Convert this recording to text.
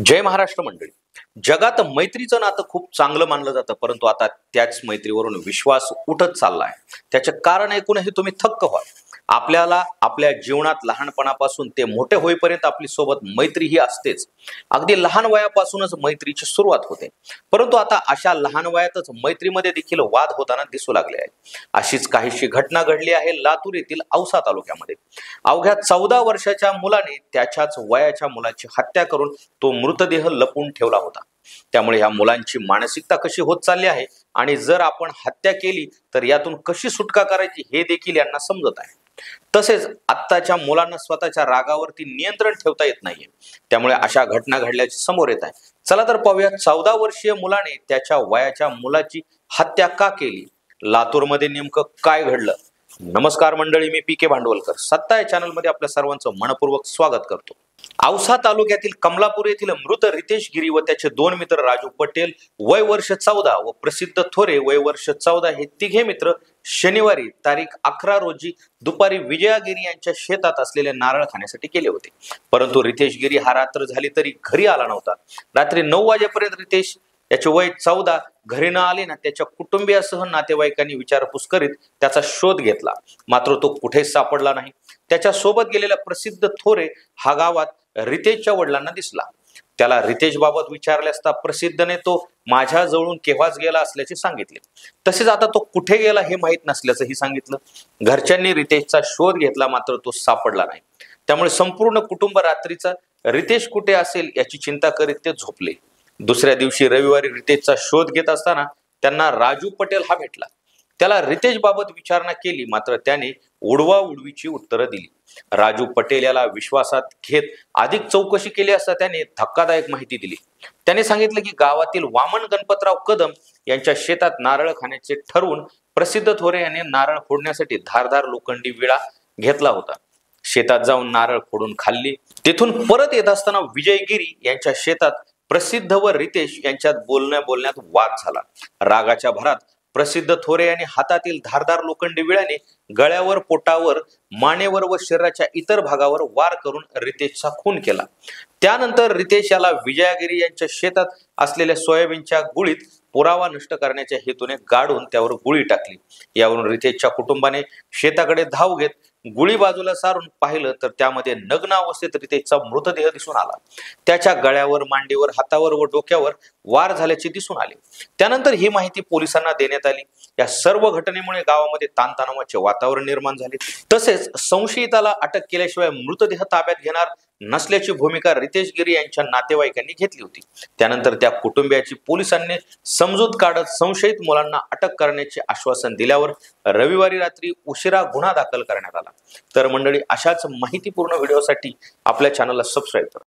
जय महाराष्ट्र मंडळी. जगात मैत्रीचं नातं खूप चांगलं मानलं जातं, परंतु आता त्याच मैत्रीवरून विश्वास उठत चालला आहे. त्याचे कारण ऐकूनही तुम्ही थक्क व्हाल. आपल्याला आपल्या जीवनात लहानपणापासून ते मोठे होईपर्यंत आपली सोबत मैत्री ही असतेच. अगदी लहान वयापासूनच मैत्रीची सुरुवात होते, परंतु आता अशा लहान वयातच मैत्रीमध्ये देखील वाद होताना दिसू लागले आहे. अशीच काहीशी घटना घडली आहे लातूर येथील औसा तालुक्यामध्ये. अवघ्या 14 वर्षाच्या मुलाने त्याच्याच वयाच्या मुलाची हत्या करून तो मृतदेह लपवून ठेवला होता. त्यामुळे ह्या मुलांची मानसिकता कशी होत चालली आहे आणि जर आपण हत्या केली तर यातून कशी सुटका करायची हे देखील यांना समजत आहे. तसेच आत्ताच्या मुलांना स्वतःच्या रागावरती नियंत्रण ठेवता येत नाहीये. त्यामुळे अशा घटना घडल्याची समोर येत आहे. चला तर पाहूया 14 वर्षीय मुलाने त्याच्या वयाच्या मुलाची हत्या का केली. लातूरमध्ये नेमकं काय घडलं. नमस्कार मंडळी, मी पी के भांडवलकर सत्ता या चॅनल मध्ये आपल्या सर्वांचं मनपूर्वक स्वागत करतो. औसा तालुक्यातील कमलापूर येथील मृत रितेश गिरी व त्याचे 2 मित्र राजू पटेल वय वर्ष 14 व प्रसिद्ध थोरे वय वर्ष 14 हे तिघे मित्र शनिवारी तारीख 11 रोजी दुपारी विजया गिरी यांच्या शेतात असलेले नारळ खाण्यासाठी गेले होते. परंतु रितेश गिरी हा रात्र झाली तरी घरी आला नव्हता. रात्री 9 वाजेपर्यंत रितेश याचे वय 14 घरी न आले ना त्याच्या कुटुंबियासह नातेवाईकांनी विचारपूस करीत त्याचा शोध घेतला, मात्र तो कुठेच सापडला नाही. त्याच्या सोबत गेलेला प्रसिद्ध थोरे हा गावात रितेशच्या वडिलांना दिसला. त्याला रितेश बाबत विचारले असता प्रसिद्धने तो माझ्या जवळून केव्हाच गेला असल्याचे सांगितले. तसेच आता तो कुठे गेला हे माहीत नसल्याचंही सांगितलं. घरच्यांनी रितेशचा शोध घेतला, मात्र तो सापडला नाही. त्यामुळे संपूर्ण कुटुंब रात्रीचा रितेश कुठे असेल याची चिंता करीत ते झोपले. दुसऱ्या दिवशी रविवारी रितेशचा शोध घेत असताना त्यांना राजू पटेल हा भेटला. त्याला रितेश बाबत विचारणा केली, मात्र त्याने उडवाउडवीची उत्तरं दिली. राजू पटेल याला विश्वासात घेत अधिक चौकशी केली असता त्याने धक्कादायक माहिती दिली. त्याने सांगितलं की गावातील वामन गणपतराव कदम यांच्या शेतात नारळ खाण्याचे ठरवून प्रसिद्ध थोरे याने नारळ फोडण्यासाठी धारदार लोखंडी विळा घेतला होता. शेतात जाऊन नारळ फोडून खाल्ली. तेथून परत येत असताना विजयगिरी यांच्या शेतात प्रसिद्ध व रितेश यांच्यात बोलण्यात वाद झाला. रागाच्या भरात प्रसिद्ध थोरे यांनी हातातील धारदार लोखंडी विळ्याने गळ्यावर, पोटावर, मानेवर व शरीराच्या इतर भागावर वार करून रितेशचा खून केला. त्यानंतर रितेश याला विजयागिरी यांच्या शेतात असलेल्या सोयाबीनच्या गुळीत पुरावा नष्ट करण्याच्या हेतूने गाडून त्यावर गुळी टाकली. यावरून रितेशच्या कुटुंबाने शेताकडे धाव घेत गुळी बाजूला सारून पाहिलं तर त्यामध्ये नग्न अवस्थेत रितेशचा मृतदेह दिसून आला. त्याच्या गळ्यावर, मांडीवर, हातावर व डोक्यावर वार झाल्याचे दिसून आले. त्यानंतर ही माहिती पोलिसांना देण्यात आली. या सर्व घटनेमुळे गावामध्ये ताणतणावाचे वातावरण निर्माण झाले. तसेच संशयिताला अटक केल्याशिवाय मृतदेह ताब्यात घेणार नसल्याची भूमिका रितेश गिरी यांच्या नातेवाईकांनी घेतली होती. त्यानंतर त्या कुटुंबियाची पोलिसांनी समजूत काढत संशयित मुलांना अटक करण्याचे आश्वासन दिल्यावर रविवारी रात्री उशिरा गुन्हा दाखल करण्यात आला. तर मंडळी, अशाच माहितीपूर्ण व्हिडिओसाठी आपल्या चॅनलला सबस्क्राईब करा.